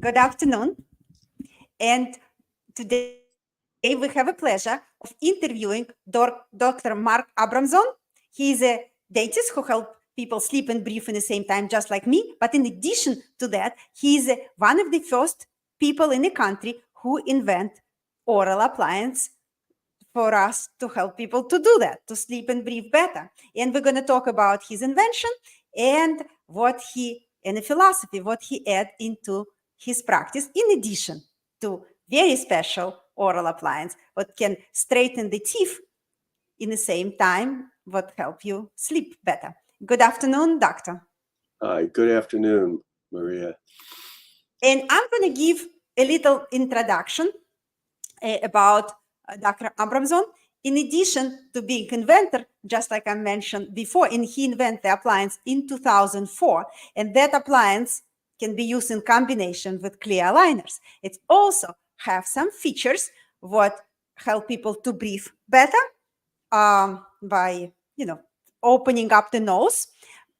Good afternoon. And today we have a pleasure of interviewing Dr. Mark Abramson. He's a dentist who helps people sleep and breathe in the same time, just like me. But in addition to that, he's one of the first people in the country who invent oral appliance for us to help people to do that, to sleep and breathe better. And we're going to talk about his invention and the philosophy, what he add into his practice, in addition to very special oral appliance, what can straighten the teeth in the same time, what help you sleep better. Good afternoon, doctor. Hi, good afternoon, Maria. And I'm going to give a little introduction about Dr. Abramson. In addition to being inventor, just like I mentioned before, and he invented the appliance in 2004, and that appliance can be used in combination with clear aligners. It also have some features what help people to breathe better by opening up the nose,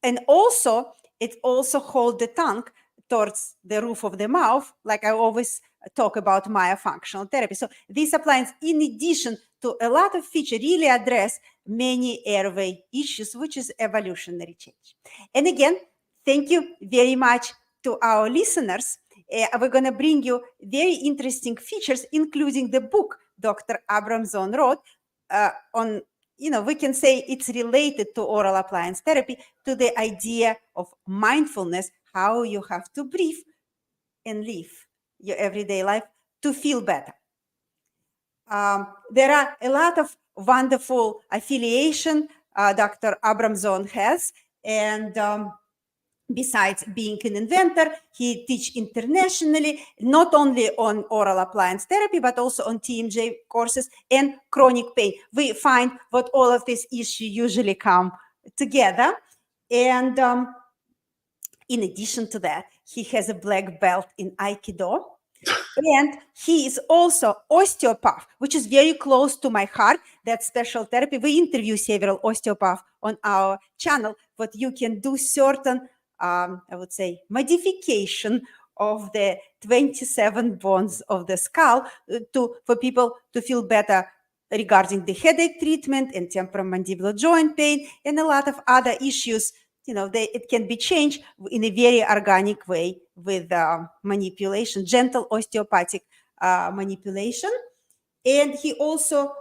and also it also hold the tongue towards the roof of the mouth, like I always talk about myofunctional therapy. So this appliance, in addition to a lot of features, really address many airway issues, which is evolutionary change. And again, thank you very much to our listeners. We're going to bring you very interesting features, including the book Dr. Abramson wrote on, we can say it's related to oral appliance therapy, to the idea of mindfulness, how you have to breathe and live your everyday life to feel better. There are a lot of wonderful affiliation Dr. Abramson has, and besides being an inventor, he teaches internationally, not only on oral appliance therapy, but also on TMJ courses and chronic pain. We find what all of these issues usually come together. And in addition to that, he has a black belt in Aikido. And he is also osteopath, which is very close to my heart. That special therapy. We interview several osteopaths on our channel, but you can do certain, I would say, modification of the 27 bones of the skull for people to feel better regarding the headache treatment and temporomandibular joint pain and a lot of other issues. It can be changed in a very organic way with manipulation, gentle osteopathic manipulation. And he also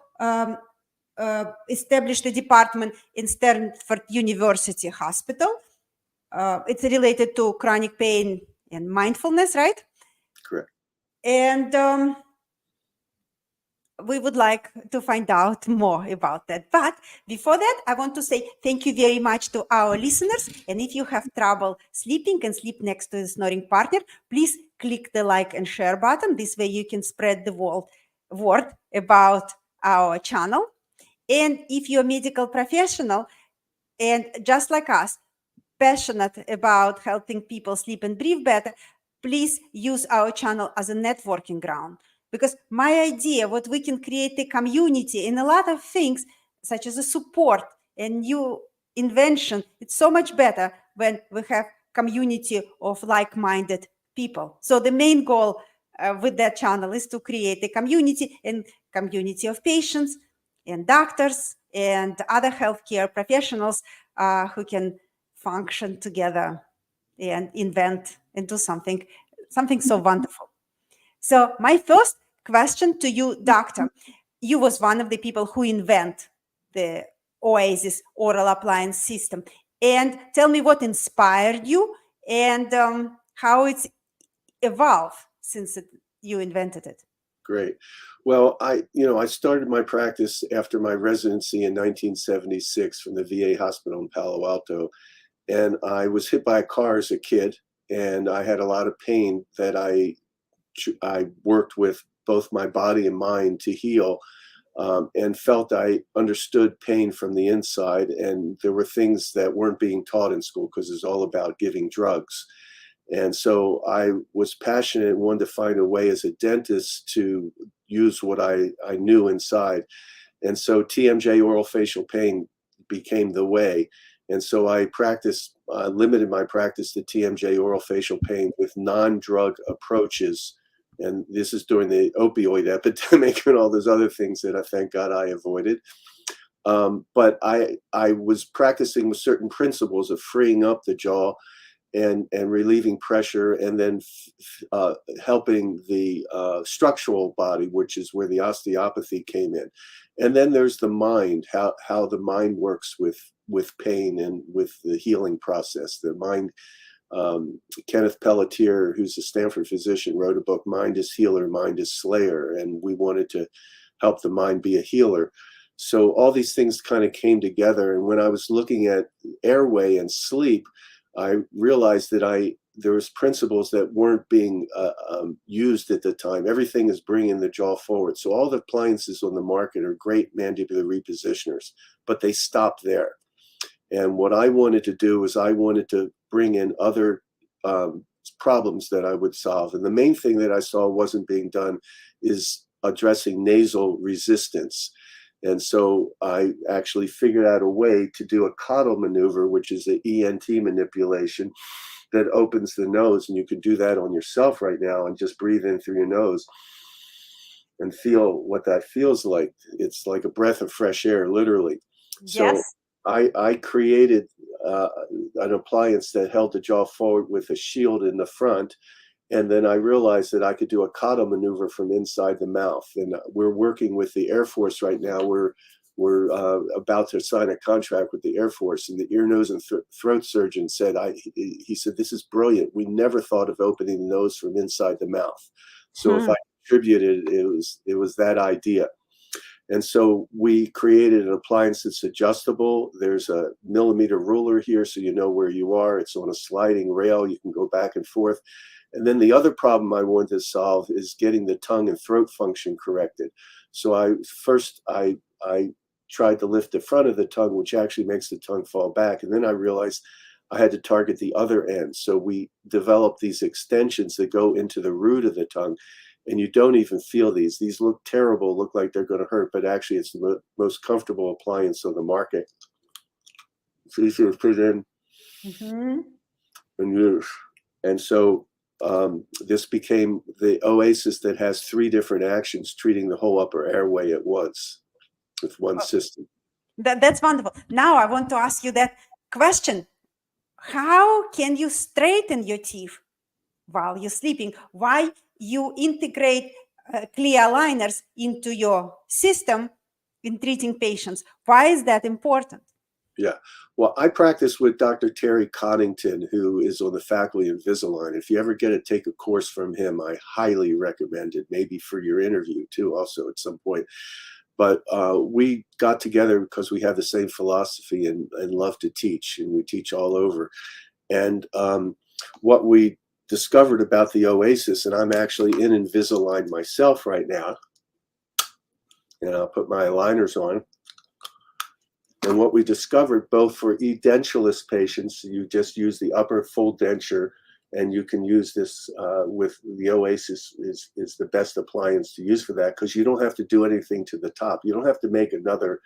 established a department in Stanford University Hospital. It's related to chronic pain and mindfulness, right? Correct. And we would like to find out more about that. But before that, I want to say thank you very much to our listeners. And if you have trouble sleeping and sleep next to a snoring partner, please click the like and share button. This way you can spread the word about our channel. And if you're a medical professional and just like us, passionate about helping people sleep and breathe better, please use our channel as a networking ground. Because my idea, what we can create a community in a lot of things, such as a support and new invention, it's so much better when we have community of like-minded people. So the main goal with that channel is to create a community of patients and doctors and other healthcare professionals who can function together and invent and do something so wonderful. So my first question to you, doctor, you was one of the people who invent the OASYS oral appliance system. And tell me what inspired you and how it's evolved since you invented it. Great. Well, I started my practice after my residency in 1976 from the VA hospital in Palo Alto. And I was hit by a car as a kid, and I had a lot of pain that I worked with both my body and mind to heal, and felt I understood pain from the inside. And there were things that weren't being taught in school because it's all about giving drugs. And so I was passionate and wanted to find a way as a dentist to use what I knew inside. And so TMJ oral facial pain became the way. And so I limited my practice to TMJ oral facial pain with non-drug approaches. And this is during the opioid epidemic and all those other things that thank God I avoided. But I was practicing with certain principles of freeing up the jaw and relieving pressure, and then helping the structural body, which is where the osteopathy came in. And then there's the mind, how the mind works with pain and with the healing process. The mind, Kenneth Pelletier, who's a Stanford physician, wrote a book, Mind is Healer, Mind is Slayer, and we wanted to help the mind be a healer. So all these things kind of came together, and when I was looking at airway and sleep, I realized that there was principles that weren't being used at the time. Everything is bringing the jaw forward. So all the appliances on the market are great mandibular repositioners, but they stop there. And what I wanted to do is I wanted to bring in other problems that I would solve. And the main thing that I saw wasn't being done is addressing nasal resistance. And so I actually figured out a way to do a Cottle maneuver, which is an ENT manipulation that opens the nose. And you can do that on yourself right now and just breathe in through your nose and feel what that feels like. It's like a breath of fresh air, literally. So Yes. I created an appliance that held the jaw forward with a shield in the front. And then I realized that I could do a Cottle maneuver from inside the mouth. And we're working with the Air Force right now. We're about to sign a contract with the Air Force. And the ear, nose, and throat surgeon said, he said, this is brilliant. We never thought of opening the nose from inside the mouth. So if I contributed, it was that idea. And so we created an appliance that's adjustable. There's a millimeter ruler here, so you know where you are. It's on a sliding rail. You can go back and forth. And then the other problem I wanted to solve is getting the tongue and throat function corrected. So I tried to lift the front of the tongue, which actually makes the tongue fall back. And then I realized I had to target the other end. So we developed these extensions that go into the root of the tongue. And you don't even feel these. These look terrible, look like they're going to hurt, but actually it's the most comfortable appliance on the market. It's easy to put in and use. And so this became the OASYS that has 3 different actions treating the whole upper airway at once with one system. That's wonderful. Now I want to ask you that question. How can you straighten your teeth while you're sleeping? Why you integrate clear aligners into your system in treating patients? Why is that important? Yeah. Well, I practice with Dr. Terry Coddington, who is on the faculty of Invisalign. If you ever get to take a course from him, I highly recommend it, maybe for your interview too, also at some point. But we got together because we have the same philosophy and love to teach, and we teach all over. And what we discovered about the OASYS, and I'm actually in Invisalign myself right now, and I'll put my aligners on. And what we discovered, both for edentulous patients, you just use the upper full denture, and you can use this with the OASYS is the best appliance to use for that, because you don't have to do anything to the top. You don't have to make another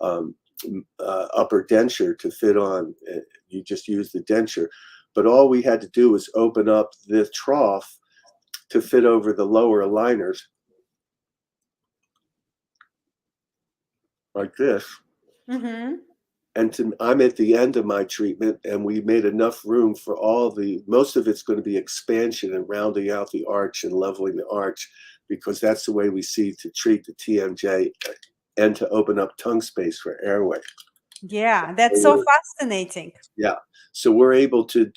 upper denture to fit on. You just use the denture. But all we had to do was open up the trough to fit over the lower aligners like this. And I'm at the end of my treatment, and we made enough room for most of it's going to be expansion and rounding out the arch and leveling the arch, because that's the way we see to treat the TMJ and to open up tongue space for airway. Yeah, that's so fascinating. Yeah. So we're able to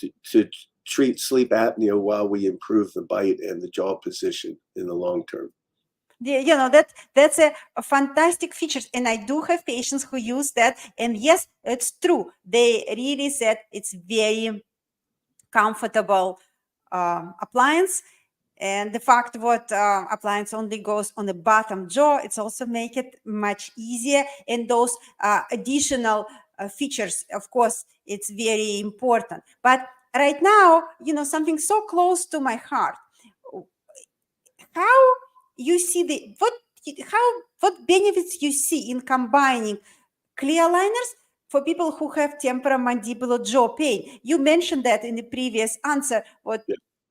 treat sleep apnea while we improve the bite and the jaw position in the long term. Yeah, that's a fantastic feature, and I do have patients who use that, and yes, it's true. They really said it's very comfortable appliance, and the fact what appliance only goes on the bottom jaw, it's also make it much easier, and those additional features, of course, it's very important. But right now, something so close to my heart. How you see what benefits you see in combining clear aligners for people who have temporomandibular jaw pain. You mentioned that in the previous answer. What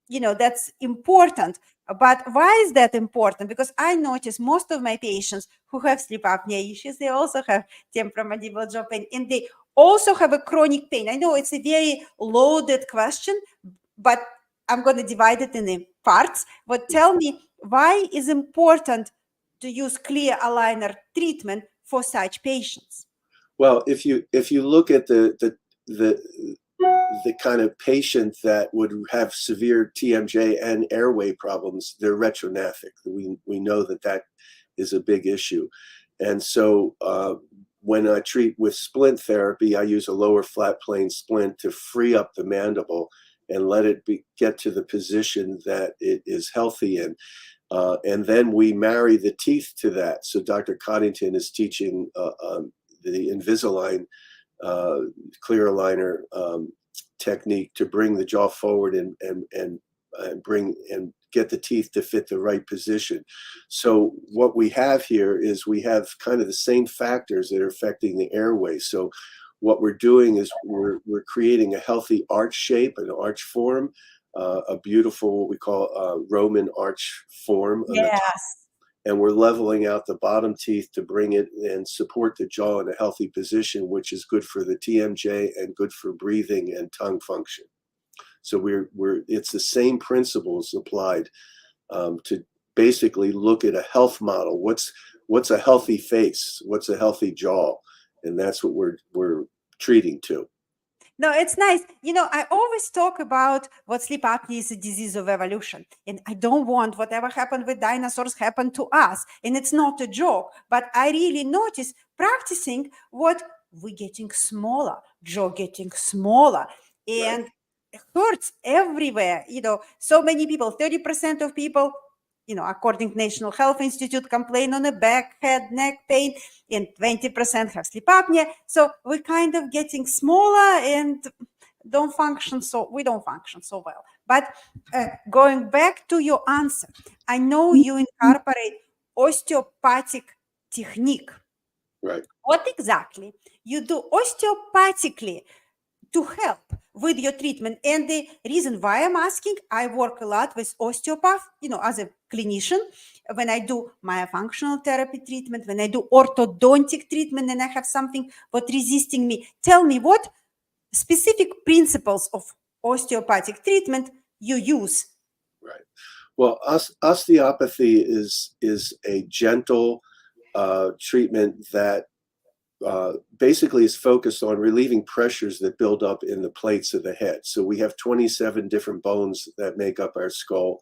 that's important. But why is that important? Because I notice most of my patients who have sleep apnea issues, they also have temporomandibular jaw pain, and they also have a chronic pain. I know it's a very loaded question, but I'm going to divide it in the parts. But tell me, why is important to use clear aligner treatment for such patients? Well, if you look at the kind of patient that would have severe TMJ and airway problems, they're retrognathic. We know that is a big issue. And so when I treat with splint therapy, I use a lower flat plane splint to free up the mandible and let it get to the position that it is healthy in. And then we marry the teeth to that. So Dr. Coddington is teaching the Invisalign clear aligner technique to bring the jaw forward and get the teeth to fit the right position. So what we have here is we have kind of the same factors that are affecting the airway. So what we're doing is we're creating a healthy arch shape, an arch form, a beautiful what we call Roman arch form on the top. And we're leveling out the bottom teeth to bring it and support the jaw in a healthy position, which is good for the TMJ and good for breathing and tongue function. So it's the same principles applied to basically look at a health model. What's a healthy face? What's a healthy jaw? And that's what we're treating to. No, it's nice. I always talk about what sleep apnea is a disease of evolution. And I don't want whatever happened with dinosaurs happen to us. And it's not a joke. But I really notice practicing what we're getting smaller, jaw getting smaller. And it hurts everywhere. So many people, 30% of people, according to National Health Institute, complain on a back, head, neck pain, and 20% have sleep apnea. So we're kind of getting smaller and we don't function so well. But going back to your answer, I know you incorporate osteopathic technique. Right. What exactly you do osteopathically to help with your treatment? And the reason why I'm asking, I work a lot with osteopath, as a clinician, when I do myofunctional therapy treatment, when I do orthodontic treatment, and I have something what resisting me. Tell me what specific principles of osteopathic treatment you use. Right. Well, osteopathy is a gentle treatment that basically is focused on relieving pressures that build up in the plates of the head. So we have 27 different bones that make up our skull.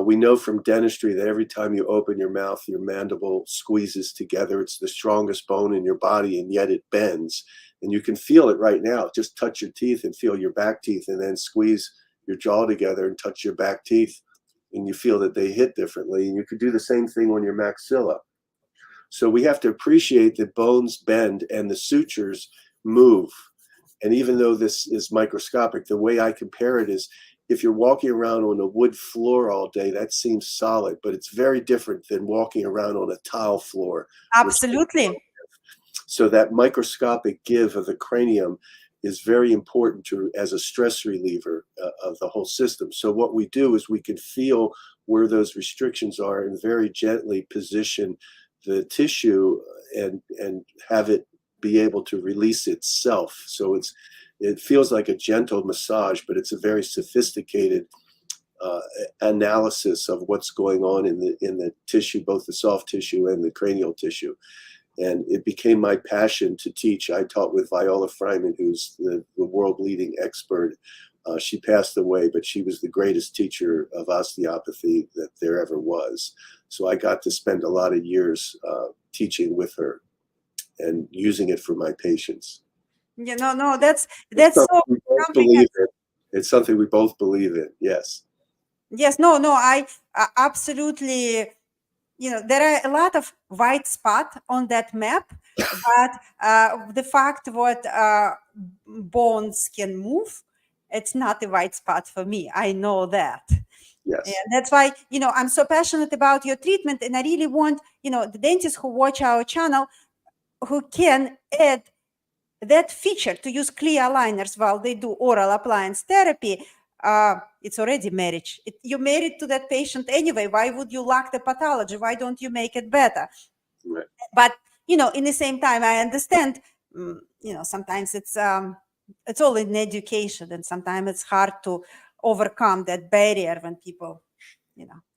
We know from dentistry that every time you open your mouth, your mandible squeezes together. It's the strongest bone in your body, and yet it bends. And you can feel it right now. Just touch your teeth and feel your back teeth, and then squeeze your jaw together and touch your back teeth, and you feel that they hit differently. And you could do the same thing on your maxilla. So we have to appreciate that bones bend and the sutures move. And even though this is microscopic, the way I compare it is if you're walking around on a wood floor all day, that seems solid, but it's very different than walking around on a tile floor. Absolutely. So that microscopic give of the cranium is very important as a stress reliever of the whole system. So what we do is we can feel where those restrictions are and very gently position the tissue and have it be able to release itself. So it feels like a gentle massage, but it's a very sophisticated analysis of what's going on in the tissue, both the soft tissue and the cranial tissue. And it became my passion to teach. I taught with Viola Fryman, who's the world leading expert. She passed away, but she was the greatest teacher of osteopathy that there ever was. So I got to spend a lot of years teaching with her and using it for my patients. No, that's so comprehensive. It's something we both believe in. Yes. Yes, no, I absolutely, there are a lot of white spot on that map, but the fact what bones can move, it's not a white spot for me. I know that. Yes. And that's why, I'm so passionate about your treatment, and I really want, the dentists who watch our channel, who can add that feature to use clear aligners while they do oral appliance therapy, it's already marriage. You married to that patient anyway. Why would you lack the pathology? Why don't you make it better? Right. But in the same time, I understand. Sometimes it's all in education, and sometimes it's hard to overcome that barrier when people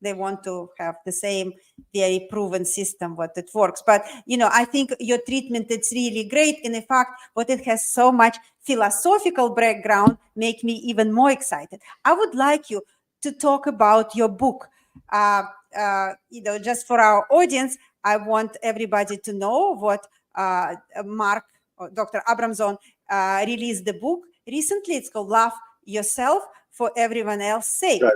they want to have the same very proven system what it works. But I think your treatment, it's really great. In fact, what it has so much philosophical background make me even more excited. I would like you to talk about your book. Just for our audience, I want everybody to know what Mark or Dr. Abramson released the book recently. It's called Love Yourself for Everyone Else's Sake. Right.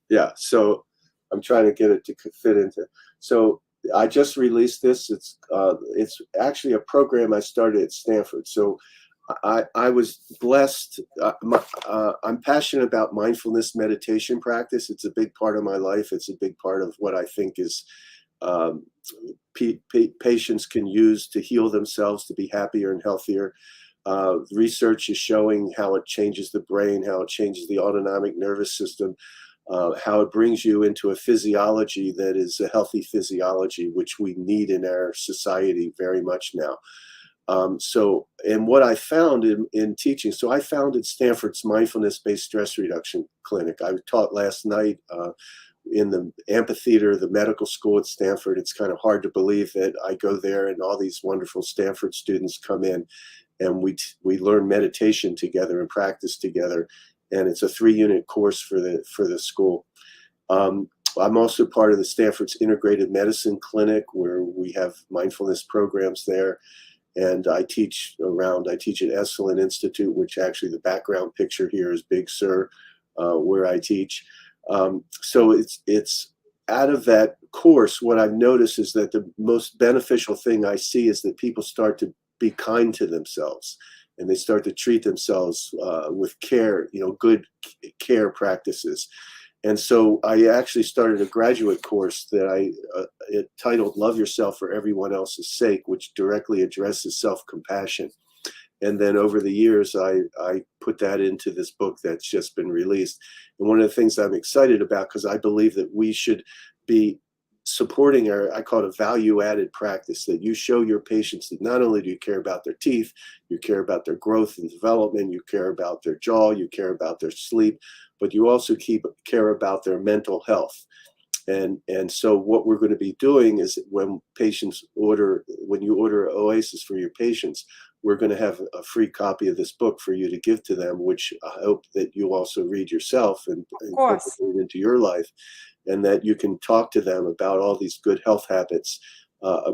Yeah, so I'm trying to get it to fit into. So I just released this. It's actually a program I started at Stanford. So I was blessed. I'm passionate about mindfulness meditation practice. It's a big part of my life. It's a big part of what I think is patients can use to heal themselves, to be happier and healthier. Research is showing how it changes the brain, how it changes the autonomic nervous system. How it brings you into a physiology that is a healthy physiology, which we need in our society very much now. And what I found in teaching, so I founded Stanford's mindfulness-based stress reduction clinic. I taught last night in the amphitheater, the medical school at Stanford. It's kind of hard to believe that I go there and all these wonderful Stanford students come in, and we learn meditation together and practice together. And it's a 3-unit course for the school. I'm also part of the Stanford's Integrated Medicine Clinic, where we have mindfulness programs there. And I teach at Esalen Institute, which actually the background picture here is Big Sur, where I teach. So it's out of that course, what I've noticed is that the most beneficial thing I see is that people start to be kind to themselves. And they start to treat themselves with care, good care practices. And so I actually started a graduate course that it titled Love Yourself for Everyone Else's Sake, which directly addresses self-compassion. And then over the years, I put that into this book that's just been released. And one of the things I'm excited about, because I believe that we should be supporting I call it a value-added practice, that you show your patients that not only do you care about their teeth, you care about their growth and development, you care about their jaw, you care about their sleep, but you also care about their mental health. And so what we're going to be doing is when you order Oasis for your patients, we're going to have a free copy of this book for you to give to them, which I hope that you'll also read yourself and incorporate it into your life. And that you can talk to them about all these good health habits,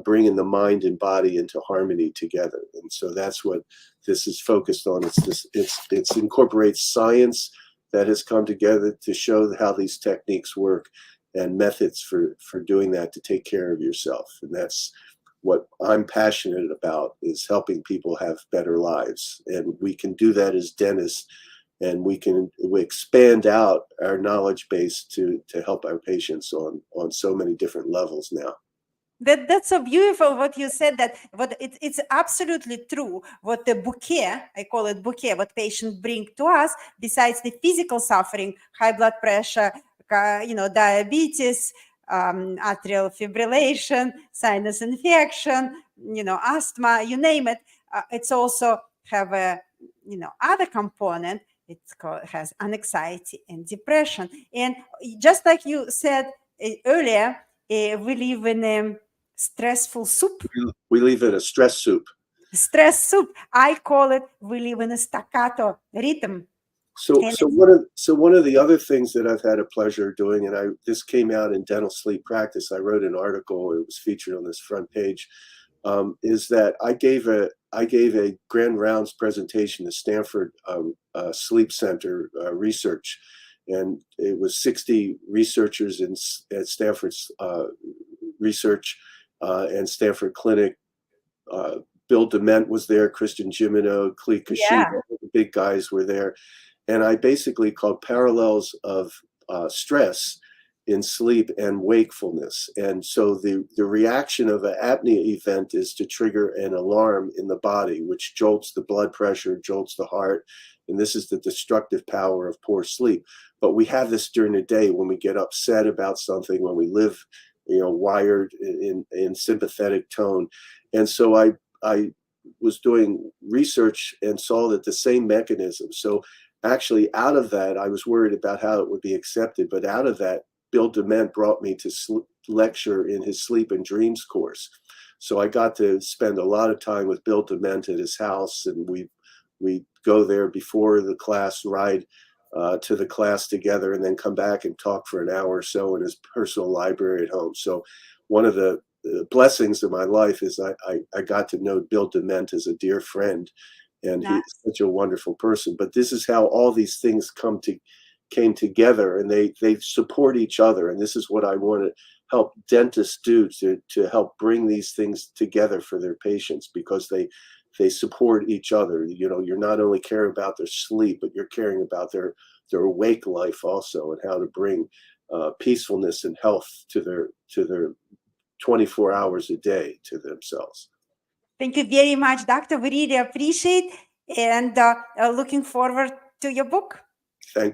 bringing the mind and body into harmony together. And so that's what this is focused on. It incorporates science that has come together to show how these techniques work and methods for doing that to take care of yourself. And that's what I'm passionate about, is helping people have better lives. And we can do that as dentists. And we expand out our knowledge base to help our patients on so many different levels now. That's so beautiful what you said, that it's absolutely true. What the bouquet, I call it bouquet, what patients bring to us, besides the physical suffering, high blood pressure, diabetes, atrial fibrillation, sinus infection, asthma, you name it. It's also have a, other component. It has anxiety and depression. And just like you said earlier, we live in a stressful soup. We live in a stress soup. Stress soup. I call it, we live in a staccato rhythm. So one of the other things that I've had a pleasure doing, and this came out in Dental Sleep Practice. I wrote an article. It was featured on this front page. Is that I gave a grand rounds presentation to Stanford Sleep Center research, and it was 60 researchers at Stanford's research and Stanford Clinic. Bill Dement was there, Christian Gimeno, Klee Kashida, the big guys were there. And I basically called Parallels of Stress. in sleep and wakefulness. And so the reaction of an apnea event is to trigger an alarm in the body, which jolts the blood pressure, jolts the heart. And this is the destructive power of poor sleep. But we have this during the day when we get upset about something, when we live, wired in sympathetic tone. And so I was doing research and saw that the same mechanism. So actually out of that, I was worried about how it would be accepted, but out of that, Bill Dement brought me to lecture in his sleep and dreams course. So I got to spend a lot of time with Bill Dement at his house, and we go there before the class, ride to the class together, and then come back and talk for an hour or so in his personal library at home. So one of the blessings of my life is I got to know Bill Dement as a dear friend, and he's Nice. such a wonderful person. But this is how all these things came together, and they support each other. And this is what I want to help dentists do, to help bring these things together for their patients, because they support each other. You're not only caring about their sleep, but you're caring about their awake life also, and how to bring peacefulness and health to their 24 hours a day to themselves. Thank you very much, Doctor. We really appreciate, and looking forward to your book. Thank